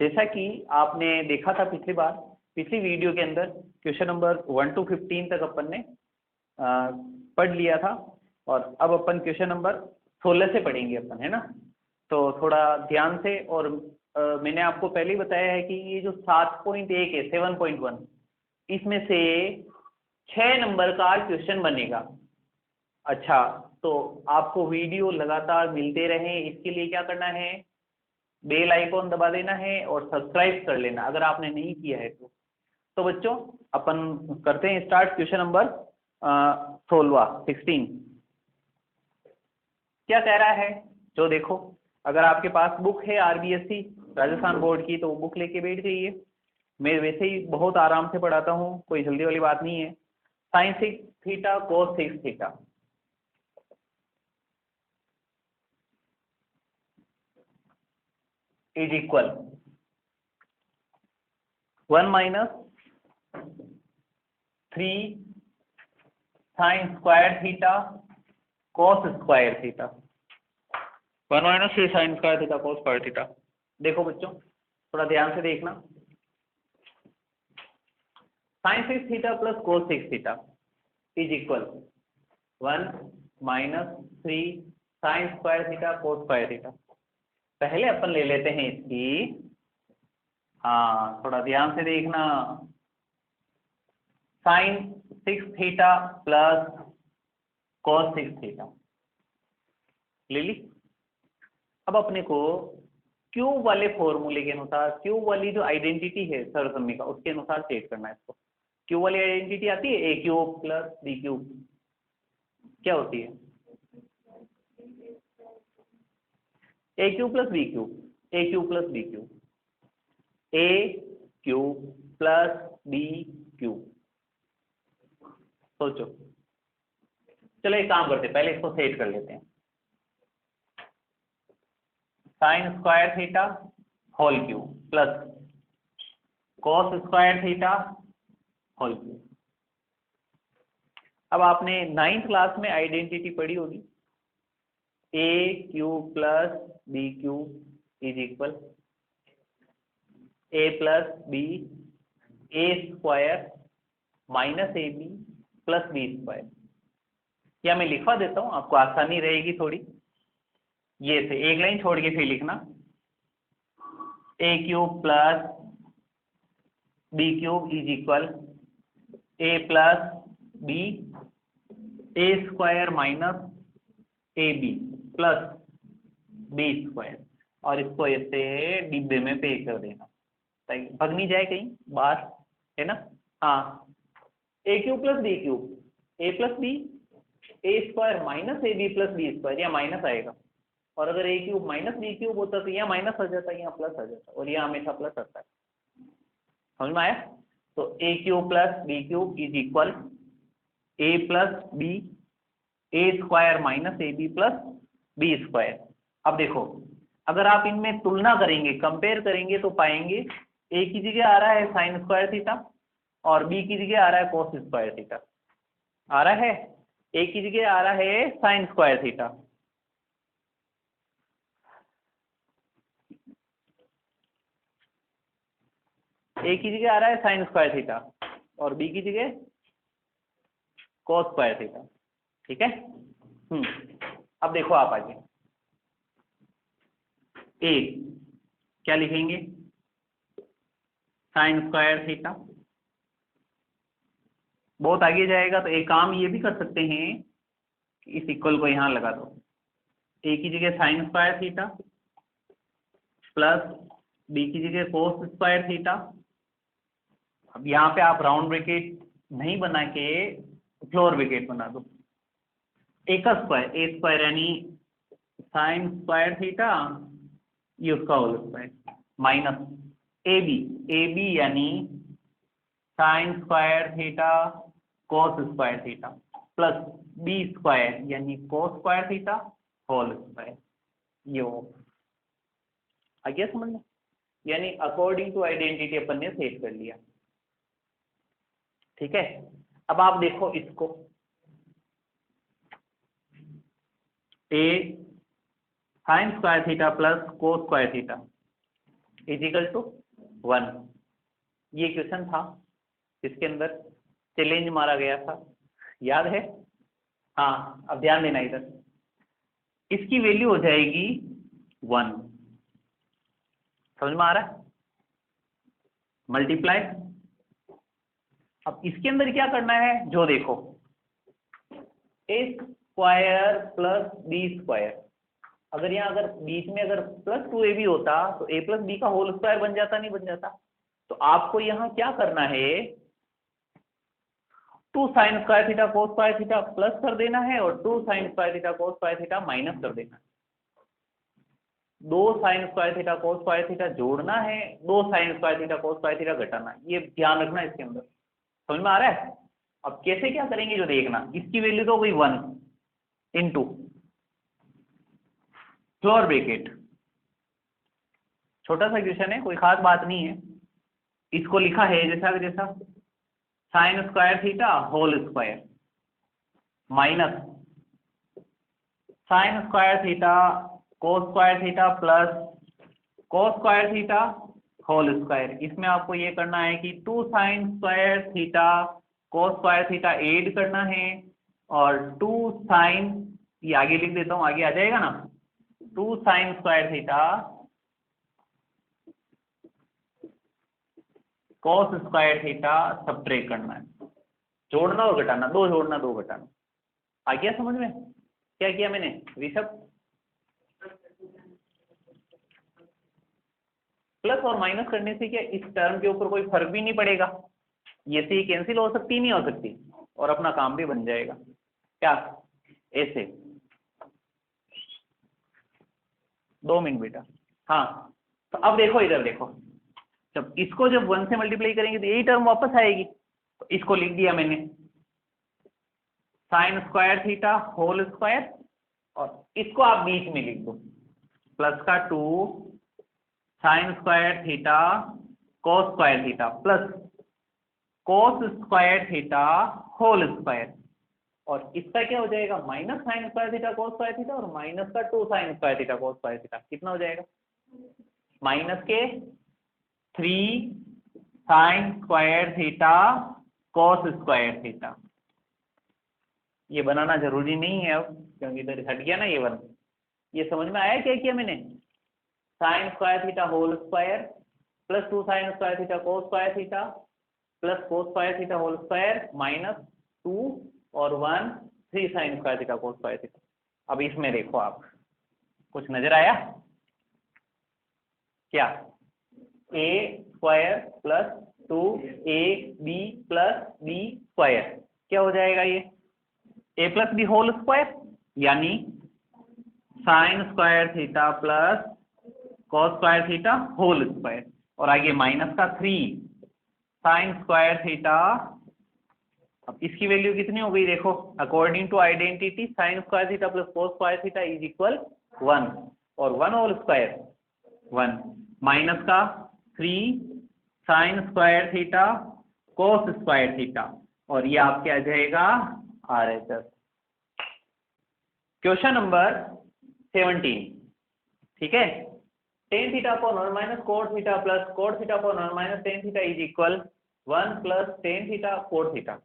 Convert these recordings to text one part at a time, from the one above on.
जैसा कि आपने देखा था पिछली वीडियो के अंदर क्वेश्चन नंबर 1 to 15 तक अपन ने पढ़ लिया था, और अब अपन क्वेश्चन नंबर 16 से पढ़ेंगे अपन, है ना। तो थोड़ा ध्यान से, और मैंने आपको पहले ही बताया है कि ये जो 7.1 है 7.1, इसमें से 6 नंबर का क्वेश्चन बनेगा। अच्छा, तो आपको वीडियो लगातार मिलते रहे, इसके लिए क्या करना है, बेल आइकॉन दबा देना है और सब्सक्राइब कर लेना अगर आपने नहीं किया है तो बच्चों अपन करते हैं स्टार्ट। क्वेश्चन नंबर 16 क्या कह रहा है, जो देखो, अगर आपके पास बुक है आरबीएससी राजस्थान बोर्ड की तो वो बुक लेके बैठ जाइए। मैं वैसे ही बहुत आराम से पढ़ाता हूँ, कोई जल्दी वाली बात नहीं है। Sine 6 theta cos 6 theta is equal 1 - 3 sine square theta cos square theta. 1 - 3 sine square theta cos square theta. देखो बच्चों थोड़ा ध्यान से देखना, sine 6 theta plus cos 6 theta is equal 1 - 3 sine square theta cos square theta. पहले अपन ले लेते हैं इसकी, हाँ थोड़ा ध्यान से देखना, sine 6 theta plus cos 6 theta ले ली। अब अपने को क्यूब वाले फॉर्मूले के अनुसार, क्यूब वाली जो आइडेंटिटी है सरसम्मी का, उसके अनुसार सेट करना है इसको। क्यूब वाली आइडेंटिटी आती है, ए क्यूब प्लस बी क्यूब क्या होती है, ए cube plus b cube, a cube plus b cube, a cube plus b cube. सोचो, चलो एक काम करते हैं, पहले इसको सेट कर लेते हैं। Sine square theta whole cube plus cos square theta whole cube. अब आपने 9th क्लास में आइडेंटिटी पढ़ी होगी, a cube plus b cube is equal a plus b a square minus a B plus B square. या मैं लिखवा देता हूं, आपको आसानी रहेगी थोड़ी। ये से एक लाइन छोड़ के फिर लिखना, a cube plus b cube is equal a plus b a square minus a B plus B square, और इसको ऐसे डिब्बे में पे कर देना ताकि भग नहीं जाए कहीं बाहर, है ना। हाँ, a cube plus b cube a plus b a square minus a B plus B square, या माइनस आएगा, और अगर a cube minus b cube होता तो यहाँ माइनस आ जाता, यहाँ प्लस आ जाता, और यहाँ हमेशा प्लस आता है। समझ में आया। तो a cube plus b cube is equal a plus b a square minus a B plus B square. अब देखो, अगर आप इनमें तुलना करेंगे, कंपेयर करेंगे, तो पाएंगे ए की जगह आ रहा है साइन स्क्वायर थीटा और बी की जगह आ रहा है कोस स्क्वायर थीटा। आ रहा है, ए की जगह आ रहा है साइन स्क्वायर थीटा, ए की जगह आ रहा है साइन स्क्वायर थीटा और बी की जगह कोस स्क्वायर थीटा। ठीक है। अब देखो आप आगे, ए क्या लिखेंगे, साइन स्क्वायर थीटा। बहुत आगे जाएगा तो एक काम ये भी कर सकते हैं कि इस इक्वल को यहां लगा दो, ए की जगह sine square theta plus B की जगह कोस स्क्वायर थीटा। अब यहाँ पे आप राउंड ब्रैकेट नहीं बना के फ्लोर ब्रैकेट बना दो, ए का स्क्वायर ए स्क्वायर यानी साइन स्क्वायर थीटा, ये उसका whole square minus a b यानी sine square theta cos square theta plus B square यानी cos square theta whole square. ये हो आ गया समझ में, यानी अकॉर्डिंग टू आइडेंटिटी अपन ने सेट कर लिया। ठीक है। अब आप देखो इसको, a sine square theta plus cos square theta, is equal to 1। ये क्वेश्चन था, इसके अंदर चैलेंज मारा गया था, याद है? हाँ, अब ध्यान देना इधर, इसकी वैल्यू हो जाएगी 1। समझ में आ रहा है? मल्टीप्लाई। अब इसके अंदर क्या करना है, जो देखो, a square plus B square, अगर यहाँ अगर बीच में अगर प्लस 2ab होता तो a प्लस बी का होल स्क्वायर बन जाता, नहीं बन जाता? तो आपको यहाँ क्या करना है, 2 sine square theta cos square theta plus कर देना है और 2 sine square theta cos square theta minus कर देना है। 2 sine square theta cos square theta जोड़ना है, 2 sine square theta cos square theta घटाना है। ये ध्यान रखना इसके अंदर। समझ में आ रहा है? अब कैसे क्या करेंगे जो देखना, इसकी वैल्यू तो हो गई 1 इंटू फ्लोर ब्रैकेट, छोटा सा क्वेश्चन है, कोई खास बात नहीं है। इसको लिखा है जैसा जैसा sine square theta whole square minus sine square theta cos square theta plus cos square theta whole square. इसमें आपको ये करना है कि 2 sine square theta cos square theta add करना है और 2 साइन, ये आगे लिख देता हूँ, आगे आ जाएगा ना, 2 sine square theta cos square theta subtract करना है। जोड़ना और घटाना, 2 जोड़ना 2 घटाना। आ गया समझ में? क्या किया मैंने ऋषभ? प्लस और माइनस करने से क्या इस टर्म के ऊपर कोई फर्क भी नहीं पड़ेगा, ये से कैंसिल हो सकती नहीं हो सकती, और अपना काम भी बन जाएगा। क्या ऐसे? 2 मिनट बेटा। हाँ, तो अब देखो इधर देखो, जब इसको जब 1 से मल्टीप्लाई करेंगे तो यही टर्म वापस आएगी। तो इसको लिख दिया मैंने sine square theta whole square, और इसको आप बीच में लिख दो प्लस का 2 sine square theta cos square theta plus cos square theta whole square, और इसका क्या हो जाएगा, minus sine square theta cos square theta और माइनस का 2 sine square theta cos square theta. कितना हो जाएगा? माइनस के 3 sine square theta cos square theta. ये बनाना जरूरी नहीं है अब, क्योंकि इधर हट गया ना ये 1। ये समझ में आया क्या किया मैंने? Sine square theta whole square plus 2 sine square theta cos square theta plus cos square theta whole square minus 2 और 1 3 sine square theta cos square theta. अब इसमें देखो आप, कुछ नजर आया क्या? a square plus 2ab plus b square क्या हो जाएगा, ये a plus B whole square, यानी sine square theta plus cos square theta whole square, और आगे माइनस का 3 साइन स्क्वायर थीटा। अब इसकी वैल्यू कितनी हो गई देखो, according to identity sine square theta plus cos square theta is equal 1, और 1 होल स्क्वायर 1 माइनस का 3 sine square theta cos square theta, और ये आपके आ जाएगा RHS। क्वेश्चन नंबर 17, ठीक है। Ten theta upon 1 minus cot theta plus cot theta upon 1 minus tan theta is equal 1 plus tan theta cot theta.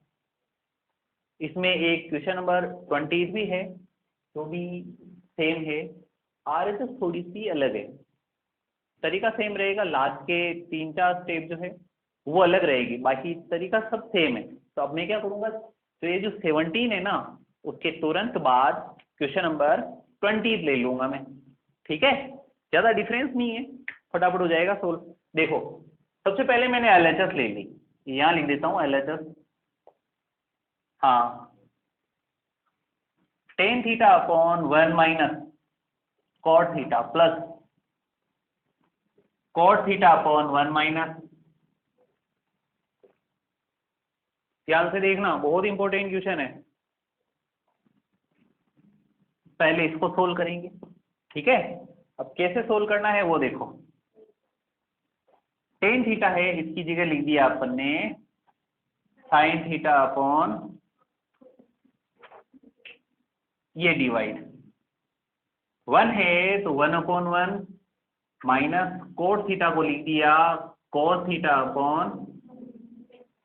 इसमें एक question number 20 भी है जो भी सेम है, RHS थोड़ी सी अलग है, तरीका सेम रहेगा, लास्ट के 3-4 स्टेप जो है वो अलग रहेगी, बाकी तरीका सब सेम है। तो अब मैं क्या करूँगा, तो ये जो 17 है ना, उसके तुरंत बाद क्वेश्चन नंबर 20 ले लूंगा मैं, ठीक है। ज़्यादा डिफरेंस नहीं है, फटाफट हो जाएगा सोल्व। देखो सबसे पहले मैंने LHS ले ली, यहाँ लिख देता हूँ LHS। हाँ, tan theta upon 1 minus cot theta plus cot theta upon 1 minus, ध्यान से देखना, बहुत इंपॉर्टेंट क्वेश्चन है। पहले इसको सोल्व करेंगे, ठीक है। अब कैसे सोल्व करना है वो देखो, टेन थीटा है, इसकी जगह लिख दिया अपन ने साइन थीटा अपॉन ये डिवाइड 1 है तो 1 अपॉन 1 माइनस कोट थीटा को लिख दिया cos थीटा अपॉन,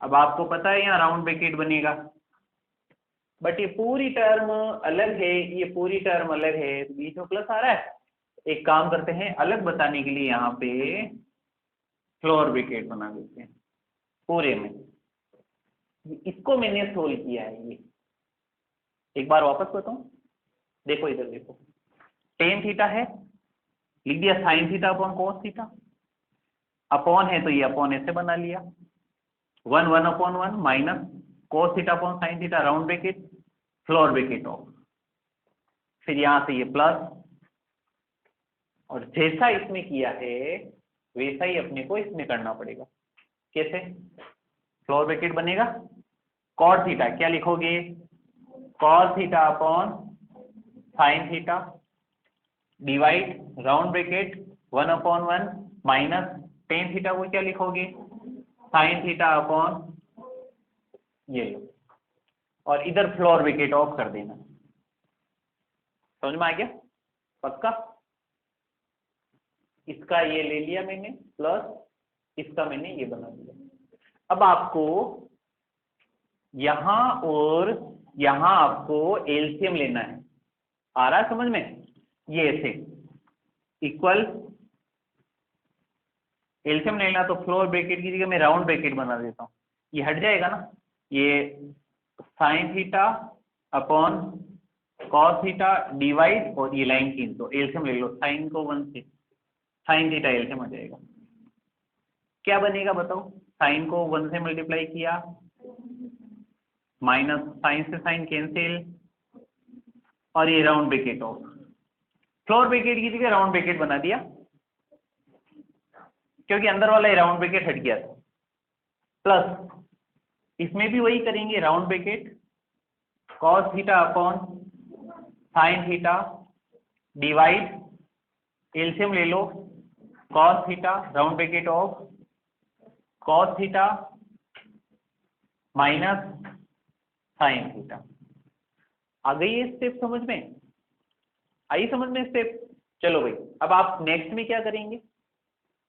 अब आपको पता है यहाँ राउंड ब्रैकेट बनेगा, बट ये पूरी टर्म अलग है, ये पूरी टर्म अलग है, तो बीच में प्लस आ रहा है। एक काम करते हैं, अलग बताने के लिए यहाँ पे फ्लोर ब्रैकेट बना देते हैं पूरे में। इसको मैंने सोल्व किया है, ये एक बार वापस बताऊं, देखो इधर देखो, टेन थीटा है, लिख दिया sine theta upon cos theta, upon है तो ये अपॉन ऐसे बना लिया, 1 minus cos theta upon sine theta, round bracket, floor bracket of, फिर यहां से ये प्लस, और जैसा इसमें किया है वैसा ही अपने को इसमें करना पड़ेगा। कैसे? फ्लोर ब्रैकेट बनेगा कॉट थीटा, क्या लिखोगे, cos theta upon sine theta, divide round bracket 1 minus tan theta को क्या लिखोगे, साइन थीटा अपॉन ये लो, और इधर फ्लोर ब्रैकेट ऑफ कर देना। समझ में आ गया? पक्का? इसका ये ले लिया मैंने प्लस इसका मैंने ये बना दिया। अब आपको यहां और यहां आपको एलसीएम लेना है, आ रहा है समझ में? ये ऐसे इक्वल एलसीएम लेना, तो फ्लोर ब्रैकेट की जगह मैं राउंड ब्रैकेट बना देता हूँ, ये हट जाएगा ना, ये sine theta upon cos theta divide, और ये लाइन की, तो एलसीएम ले लो, साइन को 1 से साइन थीटा एलसीएम आ जाएगा, क्या बनेगा बताओ, साइन को 1 से मल्टीप्लाई किया, माइनस साइन से साइन कैंसिल, और ये round bracket of, floor bracket की जगह राउंड ब्रैकेट बना दिया, क्योंकि अंदर वाला ये राउंड ब्रैकेट हट गया था, प्लस इसमें भी वही करेंगे, round bracket cos theta upon sine theta divide, LCM ले लो, cos theta round bracket of cos theta minus sine theta. आ गई ये स्टेप समझ में? आई समझ में स्टेप? चलो भाई, अब आप नेक्स्ट में क्या करेंगे,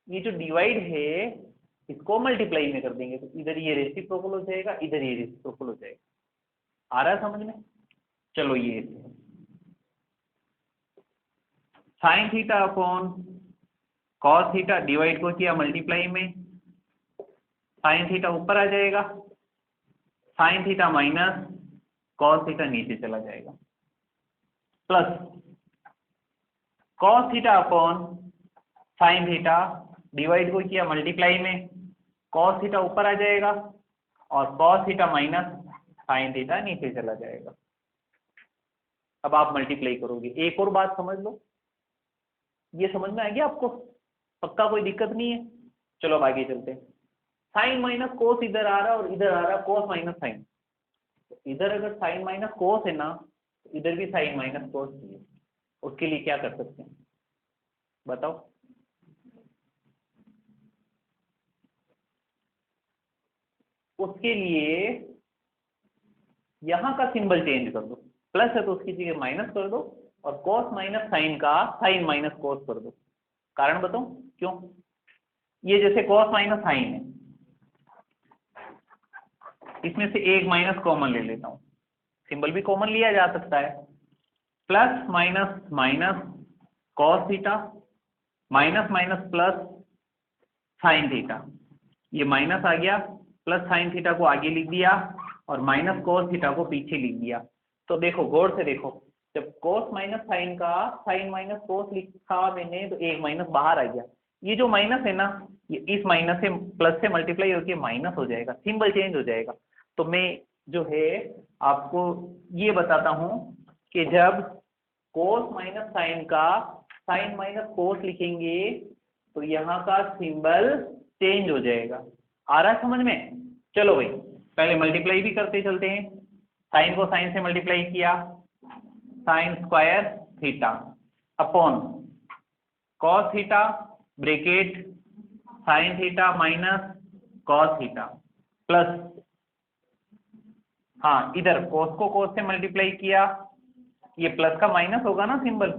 ये जो डिवाइड है इसको मल्टीप्लाई में कर देंगे, तो इधर ये रेसिप्रोकल हो जाएगा, इधर ये रेसिप्रोकल हो जाएगा। आ रहा है समझ में? चलो ये sine theta upon cos theta divide को किया मल्टीप्लाई में, साइन थीटा ऊपर आ जाएगा, sign theta minus cos theta नीचे चला जाएगा, plus cos theta upon sine theta divide को किया मल्टीप्लाई में, कॉस थीटा ऊपर आ जाएगा, और cos theta minus sine theta नीचे चला जाएगा। अब आप मल्टीप्लाई करोगे, एक और बात समझ लो, ये समझ में आ गया आपको? पक्का, कोई दिक्कत नहीं है? चलो अब आगे चलते हैं। साइन माइनस कोस इधर आ रहा और इधर आ रहा कोस माइनस साइन, इधर अगर साइन माइनस कोस है ना, तो इधर भी साइन माइनस कोस है, उसके लिए क्या कर सकते हैं बताओ? उसके लिए यहां का सिंबल चेंज कर दो, प्लस है तो उसकी जगह माइनस कर दो, और कोस माइनस साइन का साइन माइनस कोस कर दो। कारण बताऊं क्यों? ये जैसे कोस माइनस साइन है, इसमें से एक माइनस कॉमन ले लेता हूं, सिंबल भी कॉमन लिया जा सकता है, plus minus minus cos theta minus minus plus sine theta, ये माइनस आ गया, प्लस साइन थीटा को आगे लिख दिया और माइनस कोस थीटा को पीछे लिख दिया। तो देखो गौर से देखो, जब कोस माइनस साइन का साइन माइनस कोस लिखा मैंने, तो एक माइनस बाहर आ गया, ये जो माइनस है ना, ये इस माइनस से प्लस से मल्टीप्लाई होकर माइनस हो जाएगा, सिंबल चेंज हो जाएगा। तो मैं जो है आपको ये बताता हूं कि जब कोस माइनस साइन का साइन माइनस कोस लिखेंगे तो यहाँ का सिंबल चेंज हो जाएगा। आ रहा है समझ में? चलो भाई, पहले मल्टीप्लाई भी करते चलते हैं। साइन को साइन से मल्टीप्लाई किया, sign square theta upon cos theta bracket sine theta minus cos theta, plus हाँ इधर कोस को कोस से मल्टीप्लाई किया, ये प्लस का माइनस होगा ना सिंबल,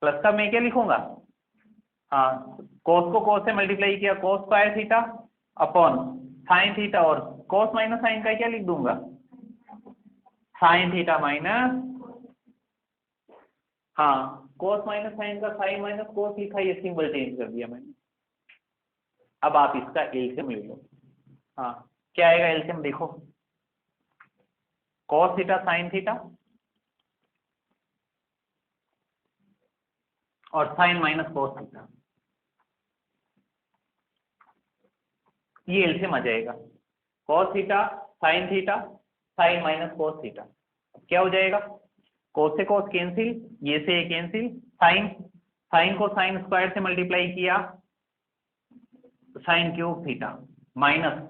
प्लस का मैं क्या लिखूंगा, हाँ, cos को cos से मल्टीप्लाई किया, cos square theta upon sine theta, और cos माइनस साइन का क्या लिख दूंगा, साइन थीटा माइनस, हाँ cos माइनस साइन का साइन माइनस cos लिखा, ये सिंबल चेंज कर दिया मैंने। अब आप इसका एलसीएम ले लो। हाँ, क्या आएगा एलसीएम देखो, cos थीटा साइन थीटा और साइन माइनस cos थीटा, ये एलसीएम आ जाएगा, cos theta sine theta sign minus cos theta. क्या हो जाएगा, cos से cos कैंसिल, ये से ये कैंसिल, साइन, साइन को साइन स्क्वायर से मल्टीप्लाई किया, साइन क्यूब थीटा, माइनस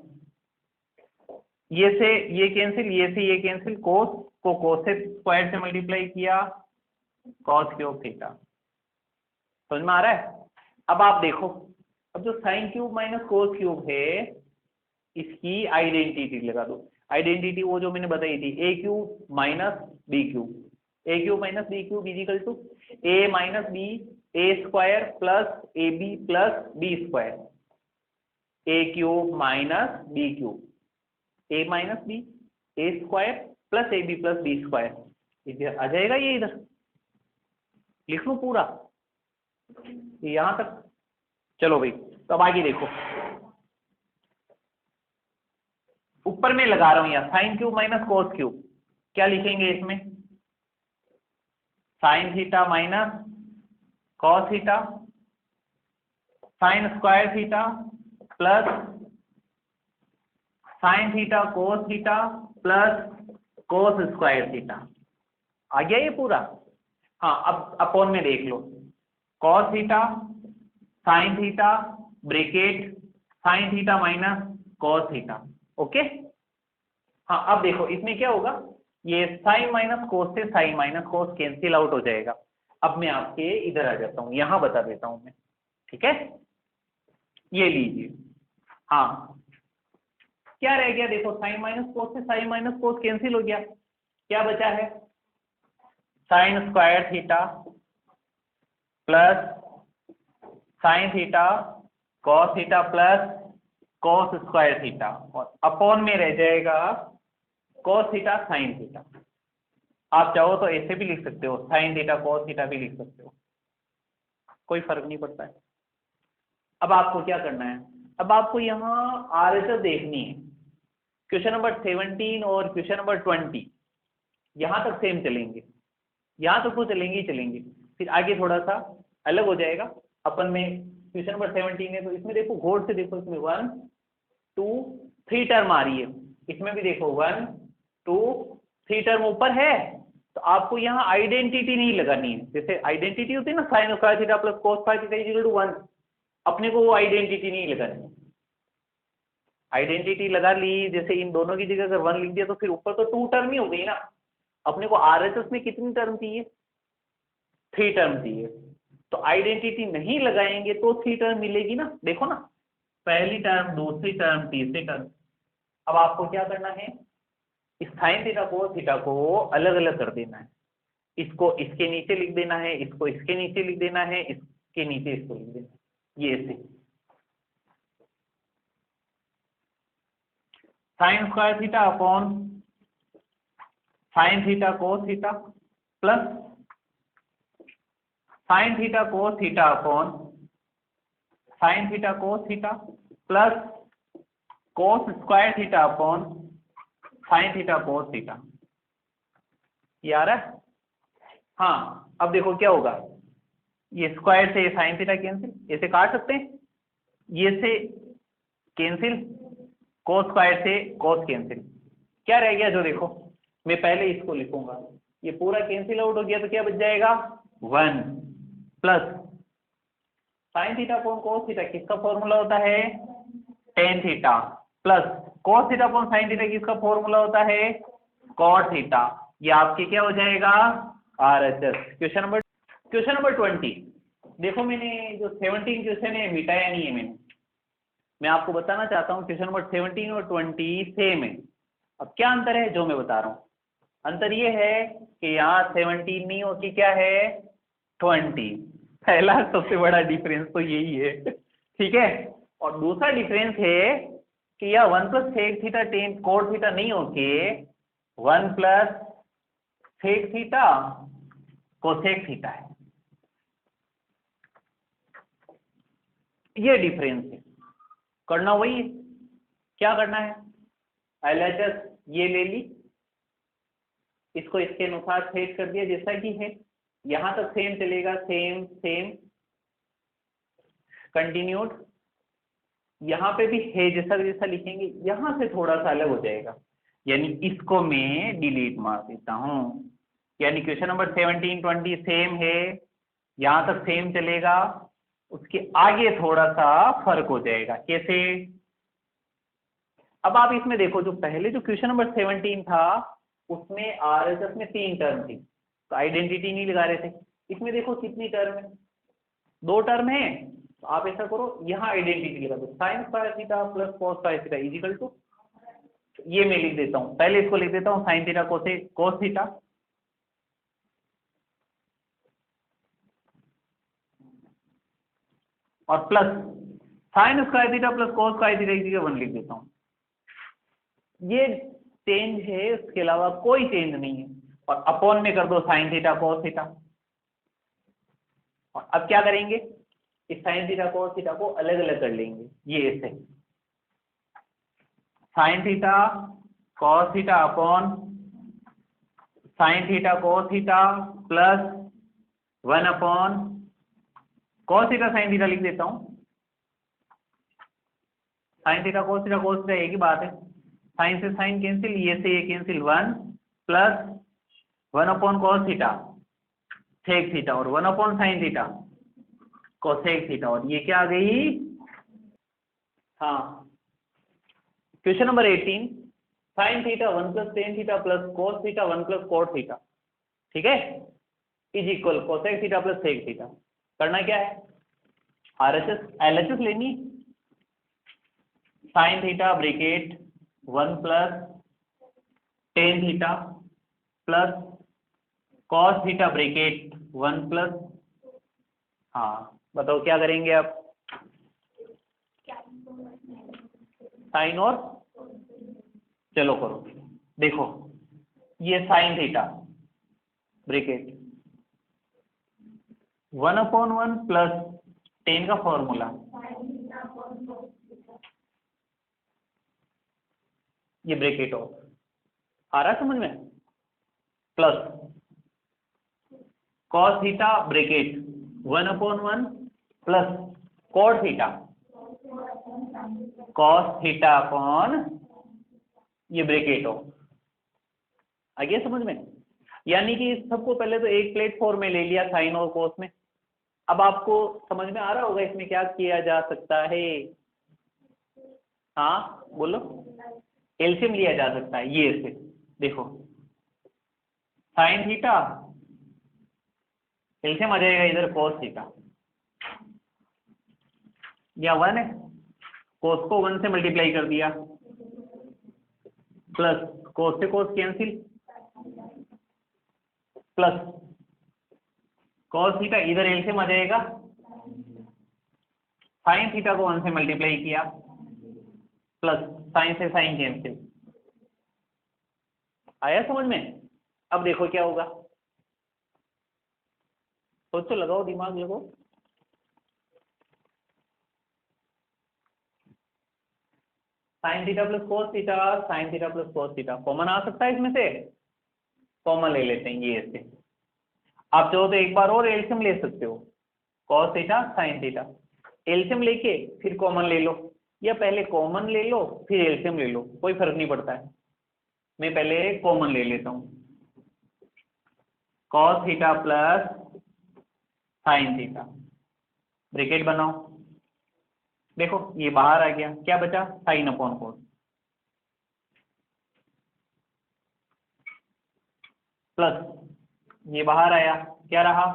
ये से ये कैंसिल, ये से ये कैंसिल, cos को cos से स्क्वायर से मल्टीप्लाई किया, cos क्यूब थीटा। समझ में आ रहा है? अब आप देखो, अब जो sign cube minus cos cube है, इसकी आइडेंटिटी लगा दो। आइडेंटिटी वो जो मैंने बताई थी, a cube minus b cube, a cube minus b cube is equal to a minus b a square plus a B plus B square, a cube minus b cube, a minus b a square plus a B plus B square, इधर आ जाएगा, ये इधर लिख लूं पूरा यहां तक। चलो भाई, तो अब आगे देखो, ऊपर में लगा रहा हूं यहाँ sine cube minus cos cube, क्या लिखेंगे इसमें, sine theta minus cos theta sine square theta plus sine theta cos theta plus cos square theta. आ गया ये पूरा? हाँ, अब अपोन में देख लो, cos theta sine theta bracket sine theta minus cos theta. Okay, हाँ अब देखो इसमें क्या होगा, ये साइन माइनस कोस से sine minus cos cancel out हो जाएगा। अब मैं आपके इधर आ जाता हूँ, यहां बता देता हूं मैं, ठीक है, ये लीजिए। हाँ, क्या रह गया देखो, साइन माइनस कोस से साइन माइनस कोस कैंसिल हो गया, क्या बचा है, sign square theta plus sine theta cos theta plus cos square theta, और अपॉन में रह जाएगा कॉस थीटा साइन थीटा। आप चाहो तो ऐसे भी लिख सकते हो, साइन थीटा कॉस थीटा भी लिख सकते हो, कोई फर्क नहीं पड़ता है। अब आपको क्या करना है, अब आपको यहाँ आरएचएस देखनी है। क्वेश्चन नंबर 17 और क्वेश्चन नंबर 20 यहाँ तक सेम चलेंगे, यहाँ तक तो चलेंगे ही चलेंगे, फिर आगे थोड़ा सा अलग हो जाएगा। अपन में क्वेश्चन नंबर 17 है, तो इसमें देखो गौर से देखो, इसमें 1 2 3 टर्म आ रही है, इसमें भी देखो 1 2 3 टर्म ऊपर है, तो आपको यहाँ आइडेंटिटी नहीं लगानी है। जैसे आइडेंटिटी होती है ना, sine square theta plus cos square theta equal to 1, अपने को वो आइडेंटिटी नहीं लगानी। आइडेंटिटी लगा ली, जैसे इन दोनों की जगह अगर 1 लिख दिया तो फिर ऊपर तो 2 टर्म ही हो गई ना। अपने को आरएचएस में कितनी टर्म चाहिए, 3 टर्म चाहिए, तो आइडेंटिटी नहीं लगाएंगे तो 3 टर्म मिलेगी ना। देखो ना, पहली टर्म दूसरी टर्म तीसरी टर्म। अब आपको क्या करना है, इस साइन थीटा कोस थीटा को अलग अलग कर देना है, इसको इसके नीचे लिख देना है, इसको इसके नीचे लिख देना है, इसके नीचे इसको लिख देना है, ये ऐसे sign square theta upon sine theta cos theta plus sine theta cos theta upon sine theta cos theta plus cos square theta upon sine theta cos theta. ये आ रहा है? हाँ, अब देखो क्या होगा, ये स्क्वायर से साइन थीटा कैंसिल, ऐसे काट सकते हैं, ये से कैंसिल, कोस स्क्वायर से कोस कैंसिल, क्या रह गया जो, देखो मैं पहले इसको लिखूंगा, ये पूरा कैंसिल आउट हो गया, तो क्या बच जाएगा 1 plus sine theta upon cos theta किसका फॉर्मूला होता है, ten theta, plus cos theta upon sine theta किसका फॉर्मूला होता है, कॉट थीटा। ये आपके क्या हो जाएगा, आरएचएस। क्वेश्चन नंबर 20 देखो, मैंने जो 17 क्वेश्चन है मिटाया नहीं है मैं आपको बताना चाहता हूँ, क्वेश्चन नंबर 17 और 20 सेम है। अब क्या अंतर है जो मैं बता रहा हूँ, अंतर ये है कि यहाँ 17 नहीं होती, क्या है 20, पहला सबसे बड़ा डिफरेंस तो यही है, ठीक है। और दूसरा डिफरेंस है कि यह 1 plus sec theta tan cot theta नहीं होके 1 plus sec theta cosec theta है। ये डिफरेंस है, करना वही है। क्या करना है, LHS ये ले ली, इसको इसके अनुसार सेट कर दिया जैसा कि है, यहां तक सेम चलेगा, सेम सेम कंटिन्यूड, यहाँ पे भी है जैसा जैसा लिखेंगे, यहां से थोड़ा सा अलग हो जाएगा, यानी इसको मैं डिलीट मार देता हूं। यानी क्वेश्चन नंबर 17 20 सेम है, यहां तक सेम चलेगा, उसके आगे थोड़ा सा फर्क हो जाएगा। कैसे, अब आप इसमें देखो, जो पहले जो क्वेश्चन नंबर 17 था उसमें RHS में 3 टर्म थी, तो आइडेंटिटी नहीं लगा रहे थे। इसमें देखो कितनी टर्म है, 2 टर्म है। तो आप ऐसा करो, यहाँ आइडेंटिटी लगा दो, sine square theta plus cos square theta is equal to, ये मैं लिख देता हूँ, पहले इसको लिख देता हूँ साइन थीटा कोस थीटा, और plus sine square theta plus cos square theta is equal 1 लिख देता हूँ। ये चेंज है, उसके अलावा कोई चेंज नहीं है। और अपॉन में कर दो साइन थीटा कोस थीटा। और अब क्या करेंगे, इस साइन थीटा कोस थीटा को अलग अलग कर लेंगे, ये ऐसे sine theta cos theta upon sine theta cos theta plus 1 upon cos theta sine theta लिख देता हूं। साइन थीटा कोस थीटा एक ही बात है, साइन से साइन कैंसिल, ये से ये cancel, 1 plus 1 upon cos theta sec theta और 1 upon sine theta cosec theta, और ये क्या आ गई, हाँ question number 18 sine theta 1 plus tan theta plus cos theta 1 plus cot theta, ठीक है, is equal cosec theta plus sec theta. करना क्या है, RHS LHS लेनी, sine theta bracket 1 plus tan theta plus cos theta bracket 1 plus, हाँ बताओ क्या करेंगे आप, साइन और, चलो करो, देखो ये sine theta bracket 1 upon 1 plus tan का फॉर्मूला, ये ब्रैकेट ऑफ, आ रहा है समझ में, plus cos theta bracket 1 upon 1 plus cot theta cos theta upon ये ब्रैकेट ऑफ, आ गया समझ में। यानी कि सबको पहले तो एक प्लेटफॉर्म में ले लिया साइन और कोस में। अब आपको समझ में आ रहा होगा इसमें क्या किया जा सकता है, हाँ बोलो, एलसीएम लिया जा सकता है, ये ऐसे देखो साइन थीटा एलसीएम आ जाएगा इधर कोस थीटा, या 1 है, कोस को 1 से मल्टीप्लाई कर दिया, प्लस कोस से cos cancel, plus cos theta इधर एलसीएम आ जाएगा, साइन थीटा को 1 से मल्टीप्लाई किया, प्लस साइन से साइन कैंसिल, आया समझ में। अब देखो क्या होगा, सोचो, लगाओ दिमाग लगाओ, sine theta plus cos theta, sine theta plus cos theta common आ सकता है इसमें से, कॉमन ले लेते हैं ये ऐसे। आप चाहो तो एक बार और एलसीएम ले सकते हो, cos theta sine theta, LCM लेके फिर कॉमन ले लो, या पहले कॉमन ले लो फिर एलसीएम ले लो, कोई फर्क नहीं पड़ता है। मैं पहले कॉमन ले लेता हूँ, cos theta plus sine theta, bracket बनाओ, देखो ये बाहर आ गया, क्या बचा, साइन अपॉन कोस, प्लस ये बाहर आया, क्या रहा,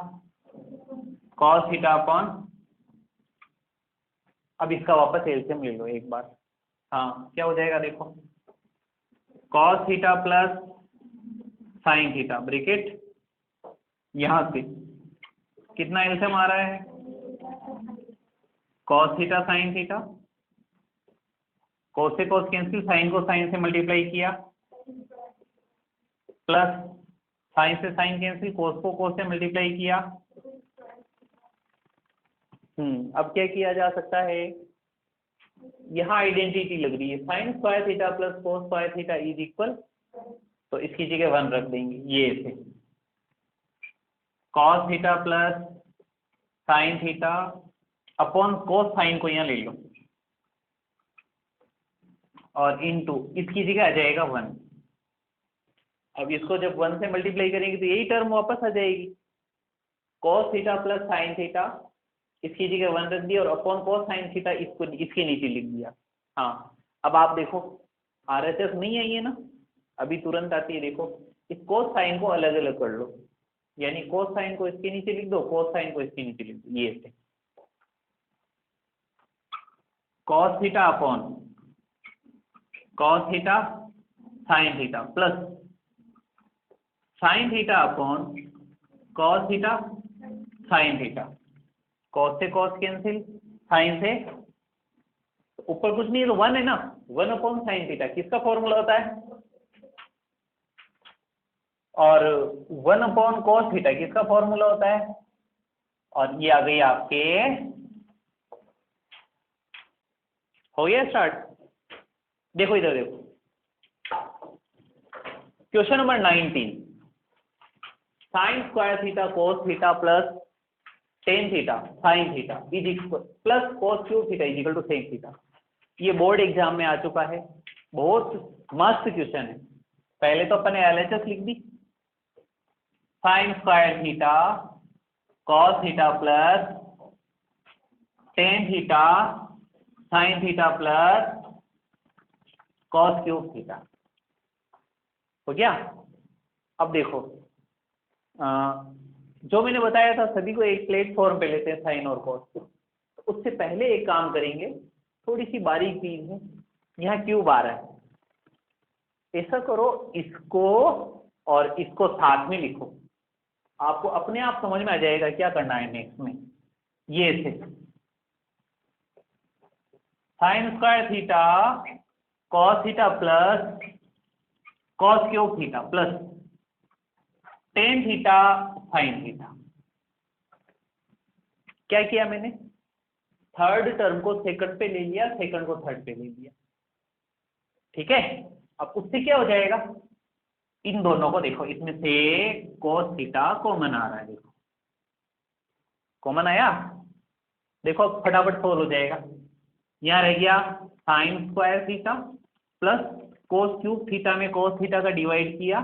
कॉस थीटा अपॉन, अब इसका वापस एलसीएम ले लो एक बार, हाँ क्या हो जाएगा देखो, cos theta plus sine theta bracket, यहां से कितना एलसीएम आ रहा है, cos theta sine theta, cos से कॉस कैंसिल, साइन को साइन से मल्टीप्लाई किया, प्लस साइन से साइन कैंसिल, कॉस को कॉस से मल्टीप्लाई किया। अब क्या किया जा सकता है, यहाँ आइडेंटिटी लग रही है, sign square theta plus cos square theta is equal, तो इसकी जगह 1 रख देंगे, ये ऐसे cos theta plus sine theta upon कोस साइन को यहाँ ले लो, और इनटू इसकी जगह आ जाएगा 1। अब इसको जब 1 से मल्टीप्लाई करेंगे तो यही टर्म वापस आ जाएगी, cos theta plus sine theta, इसकी जगह 1 रख दिया और अपॉन कॉस साइन थीटा इसको इसके नीचे लिख दिया। हाँ, अब आप देखो आरएचएस नहीं आई है ना, अभी तुरंत आती है, देखो इस कोस साइन को अलग अलग कर लो, यानी कोस साइन को इसके नीचे लिख दो, कोस साइन को इसके नीचे लिख दो, ये ऐसे cos theta upon cos theta sine theta plus sine theta upon cos theta sine theta, cos से कॉस कैंसिल, साइन से ऊपर कुछ नहीं है तो 1 है ना, 1 अपॉन साइन थीटा किसका फॉर्मूला होता है, और 1 अपॉन कॉस थीटा किसका फॉर्मूला होता है, और ये आ गई आपके, हो गया स्टार्ट। देखो इधर देखो, question number 19, sine square theta cos theta plus tan theta sine theta is equal plus cos cube theta is equal to sec theta. ये बोर्ड एग्जाम में आ चुका है, बहुत मस्त क्वेश्चन है। पहले तो अपन ने एलएचएस लिख दी, sine square theta cos theta plus tan theta sine theta plus cos cube theta, हो गया। अब देखो जो मैंने बताया था सभी को एक प्लेटफॉर्म पे लेते हैं साइन और कॉस, उससे पहले एक काम करेंगे, थोड़ी सी बारीक चीज है, यहाँ क्यूब आ रहा है, ऐसा करो इसको और इसको साथ में लिखो, आपको अपने आप समझ में आ जाएगा क्या करना है नेक्स्ट में। ये ऐसे sign square theta cos theta plus cos cube theta plus tan theta sine theta, क्या किया मैंने, थर्ड टर्म को सेकंड पे ले लिया, सेकंड को थर्ड पे ले लिया, ठीक है। अब उससे क्या हो जाएगा, इन दोनों को देखो, इसमें से cos थीटा कॉमन आ रहा है, देखो कॉमन आया, देखो फटाफट सोल्व हो जाएगा। यहाँ रह गया sine square theta plus cos cube theta में कोस थीटा का डिवाइड किया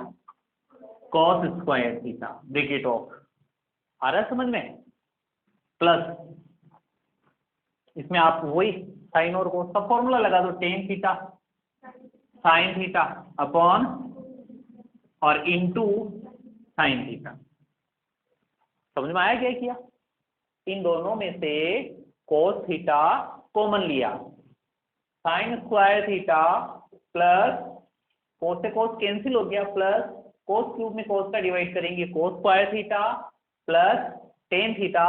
cos square theta, bracket of, आ रहा है समझ में, प्लस इसमें आप वही साइन और कोस का फॉर्मूला लगा दो, ten theta sine theta upon और इनटू साइन थीटा। समझ में आया क्या किया, इन दोनों में से कोस थीटा कॉमन लिया, साइन स्क्वायर थीटा प्लस कोस से कोस कैंसिल हो गया, प्लस कोस क्यूब में कोस का डिवाइड करेंगे कोस square theta plus tan theta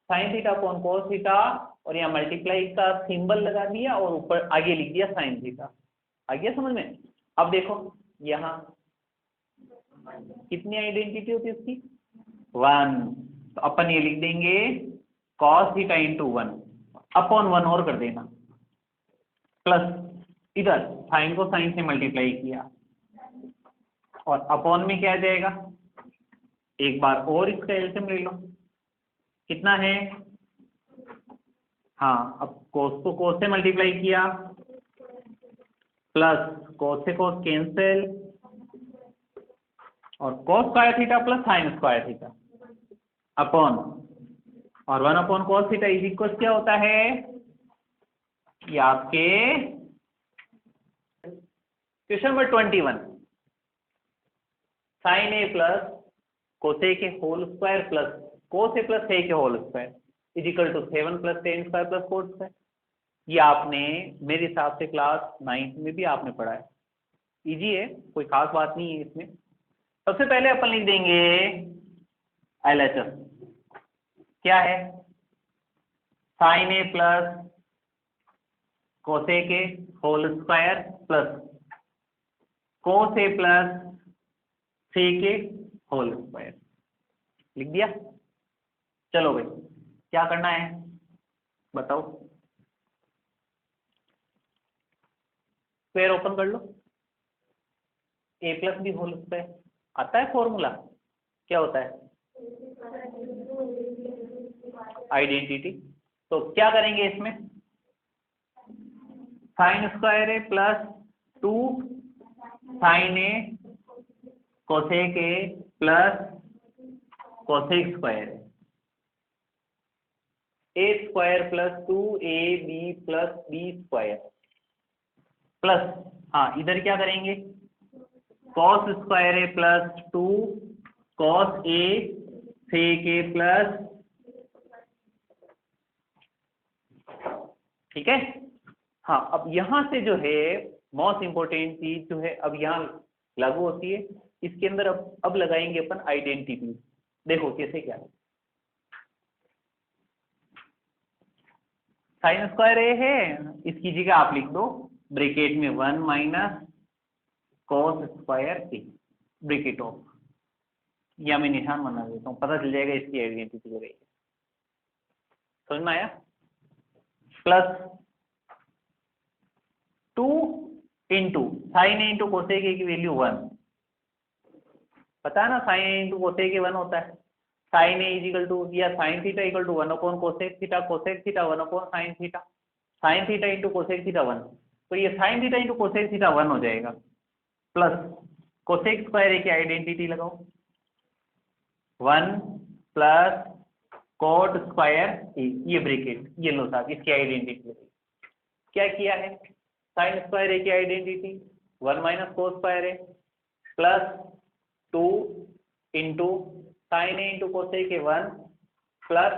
sine theta upon cos theta, और यहाँ मल्टीप्लाई का सिंबल लगा दिया और ऊपर आगे लिख दिया साइन थीटा। आ गया समझ में। अब देखो यहाँ कितनी आइडेंटिटी होती है इसकी, 1, तो अपन ये लिख देंगे कॉस थीटा इंटू 1 अपॉन 1 और कर देना, प्लस इधर साइन को साइन से मल्टीप्लाई किया और अपॉन में क्या आ जाएगा, एक बार और इसका एलसीएम ले लो, कितना है, हाँ अब कोस को कोस से मल्टीप्लाई किया प्लस कोस से कोस कैंसिल और cos square theta plus sine square theta upon और 1 upon cos theta is equal क्या होता है, ये आपके question number 21, sine A plus cosec के whole square plus cos A plus A के whole square is equal to 7 plus ten square plus cos square. ये आपने मेरे हिसाब से क्लास 9th में भी आपने पढ़ा है, इजी है, कोई खास बात नहीं है इसमें। सबसे पहले अपन लिख देंगे एलएचएस, क्या है, sine A plus cosec A whole square plus cos A plus sec A whole square. लिख दिया। चलो भाई क्या करना है बताओ। स्क्वायर ओपन कर लो, ए प्लस बी होल स्क्वायर आता है फॉर्मूला, क्या होता है आइडेंटिटी। तो क्या करेंगे इसमें, sine square A plus 2 sine A cosec A plus cosec square A square plus 2 A B plus B square plus, हाँ इधर क्या करेंगे, cos square A plus 2 cos A sec A plus, ठीक है। हाँ अब यहां से जो है मोस्ट इंपोर्टेंट चीज जो है अब यहाँ लागू होती है इसके अंदर। अब लगाएंगे अपन आइडेंटिटी। देखो कैसे, क्या साइन स्क्वायर ए है, इसकी जगह आप लिख दो ब्रैकेट में 1 minus cos square A bracket of, या मैं निशान बना देता हूँ, पता चल जाएगा इसकी आइडेंटिटी हो रही है। समझ में आया, plus 2 into sine A into cosec A की वैल्यू 1, पता है ना साइन ए इंटू कोसेक ए 1 होता है। साइन ए इजिकल टू या sine theta equal to 1 upon cosec theta, cosec theta 1 upon sine theta, sine theta into cosec theta 1, तो ये sine theta into cosec theta 1 हो जाएगा, प्लस कोसेक स्क्वायर ए की identity लगाओ 1 plus cot square ए, ये bracket ये लो साहब, इसकी आइडेंटिटी लगाई। क्या किया है, साइन स्क्वायर ए की identity 1 minus cos square A plus 2 into sine A into cosec A 1 plus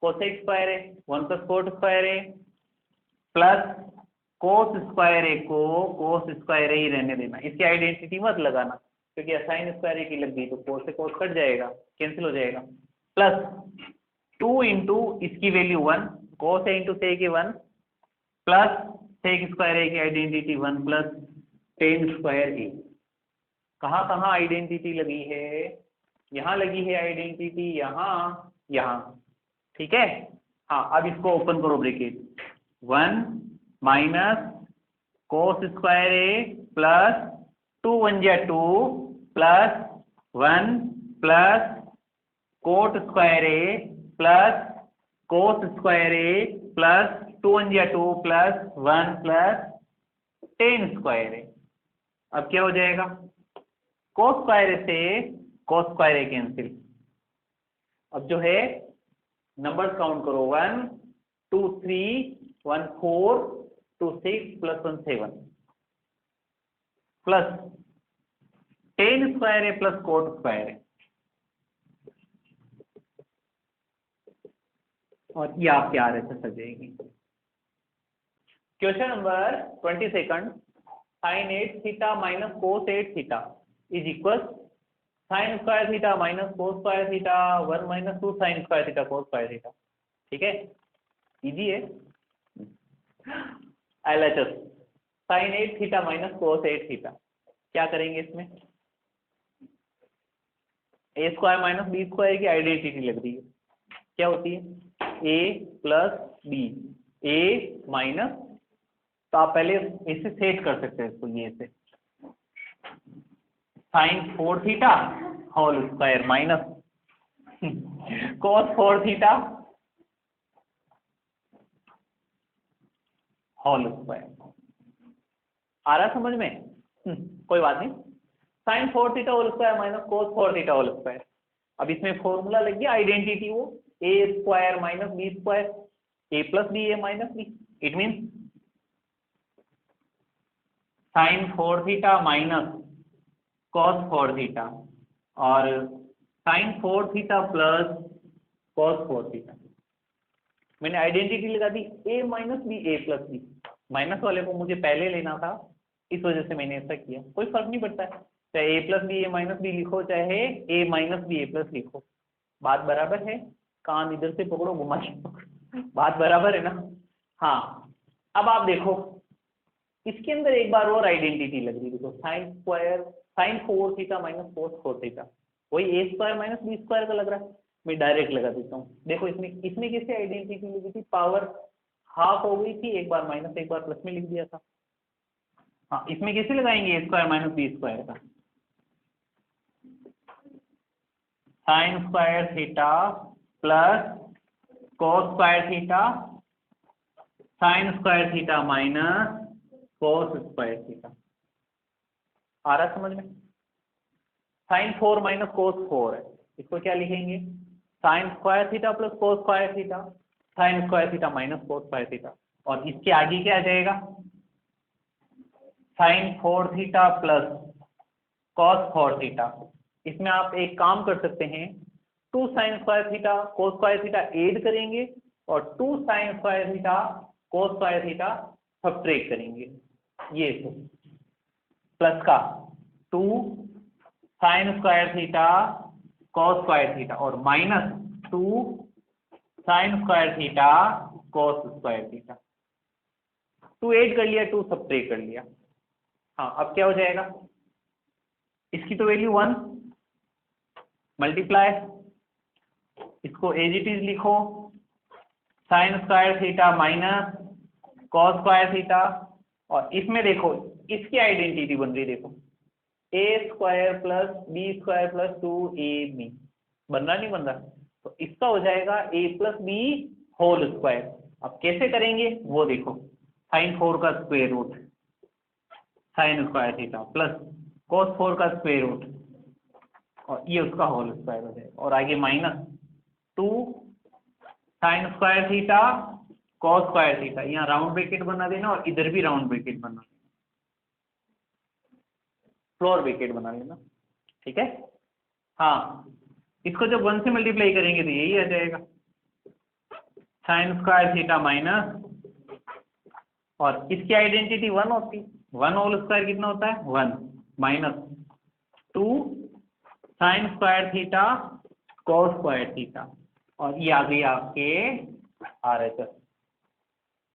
cosec square a 1 plus cot square A plus cos square a को कोस स्क्वायर ए ही रहने देना, इसकी आइडेंटिटी मत लगाना क्योंकि साइन स्क्वायर ए की लग गई तो कोस से कोस कट जाएगा, कैंसिल हो जाएगा, प्लस 2 इंटू इसकी value 1 cos A into sec A 1 plus sec square a की आइडेंटिटी 1 प्लस टेन स्क्वायर ए। कहाँ कहाँ आइडेंटिटी लगी है, यहाँ लगी है आइडेंटिटी, यहाँ यहाँ, ठीक है। हाँ अब इसको ओपन करो ब्रैकेट 1 माइनस कोस स्क्वायर ए प्लस 2 1 जा 2 प्लस 1 प्लस कोट स्क्वायर ए प्लस कोस स्क्वायर ए प्लस 2 1 जा 2 प्लस 1 प्लस टेन स्क्वायर ए। अब क्या हो जाएगा, कोस स्क्वायर से कोस स्क्वायर ए कैंसिल। अब जो है नंबर्स काउंट करो 1 2 3 1 4 2 6 plus 1 7 plus ten square A plus cot square A, और ये आपके आर एस एस आ जाएगी। Question number 22 sine 8 theta minus cos 8 theta is equal sine square theta minus cos square theta 1 minus 2 sine square theta cos square theta, ठीक है easy है। LHS sine 8 theta minus cos 8 theta, क्या करेंगे इसमें, A square minus b square की identity लग रही है, क्या होती है ए प्लस बी, ए माइनस, तो आप पहले इसे सेट कर सकते हैं इसको, ये से sine 4 theta whole square minus cos 4 theta whole square. आ रहा समझ में, कोई बात नहीं, sine 4 theta whole square minus cos 4 theta whole square. अब इसमें फॉर्मूला लग गया आइडेंटिटी, वो a square minus b square, A plus b a minus b, it mean sine 4 theta minus cos 4 theta और sine 4 theta plus cos 4 theta. मैंने identity लगा दी ए minus b ए plus B, minus वाले को मुझे पहले लेना था इस वजह से मैंने ऐसा किया, कोई फर्क नहीं पड़ता है, चाहे ए plus b a minus B लिखो चाहे ए माइनस बी ए प्लस लिखो, बात बराबर है। कान इधर से पकड़ो, घुमा के पकड़ो, बात बराबर है ना। हाँ, अब आप देखो इसके अंदर एक बार और आइडेंटिटी लग रही है, देखो sine square sine 4 theta minus cos 4 theta, वही ए स्क्वायर माइनस बी स्क्वायर का लग रहा है। मैं डायरेक्ट लगा देता हूँ, देखो इसमें इसमें किससे आइडेंटिटी लगी थी, पावर हाफ हो गई थी, एक बार माइनस एक बार प्लस में लिख दिया था। हाँ, इसमें कैसे लगाएंगे a square minus b square का, sine square theta plus cos square theta sine square theta minus cos square theta. आ रहा समझ में? साइन 4 माइनस कोस 4 है, इसको क्या लिखेंगे, sine square theta plus cos square theta sine square theta minus cos square theta, और इसके आगे क्या आ जाएगा, sine 4 theta plus cos 4 theta. इसमें आप एक काम कर सकते हैं, 2 sine square theta cos square theta add करेंगे और 2 sine square theta cos square theta subtract करेंगे, ये प्लस का 2 sine square theta cos square theta और minus 2 sine square theta cos square theta. 2 add कर लिया, 2 सब्ट्रैक्ट कर लिया। हाँ, अब क्या हो जाएगा, इसकी तो वैल्यू 1 मल्टीप्लाई, इसको एज इट इज लिखो, sine square theta minus cos square theta, और इसमें देखो इसकी आइडेंटिटी बन रही, देखो a square plus B square plus 2ab बन रहा नहीं बन रहा, तो इसका हो जाएगा a plus B whole square. अब कैसे करेंगे वो देखो, साइन 4 का square root sine square theta plus cos 4 का स्क्वायर रूट और ये उसका होल स्क्वायर हो जाएगा, और आगे minus 2 sine square theta cos square theta, यहाँ राउंड ब्रैकेट बना देना और इधर भी राउंड ब्रैकेट बना देना, फ्लोर ब्रैकेट बना लेना, ठीक है। हाँ, इसको जब 1 से मल्टीप्लाई करेंगे तो यही आ जाएगा, साइन स्क्वायर थीटा माइनस, और इसकी आइडेंटिटी 1 होती, 1 होल स्क्वायर कितना होता है 1 minus 2 sine square theta cos square theta, और ये आ गई आपके RHS।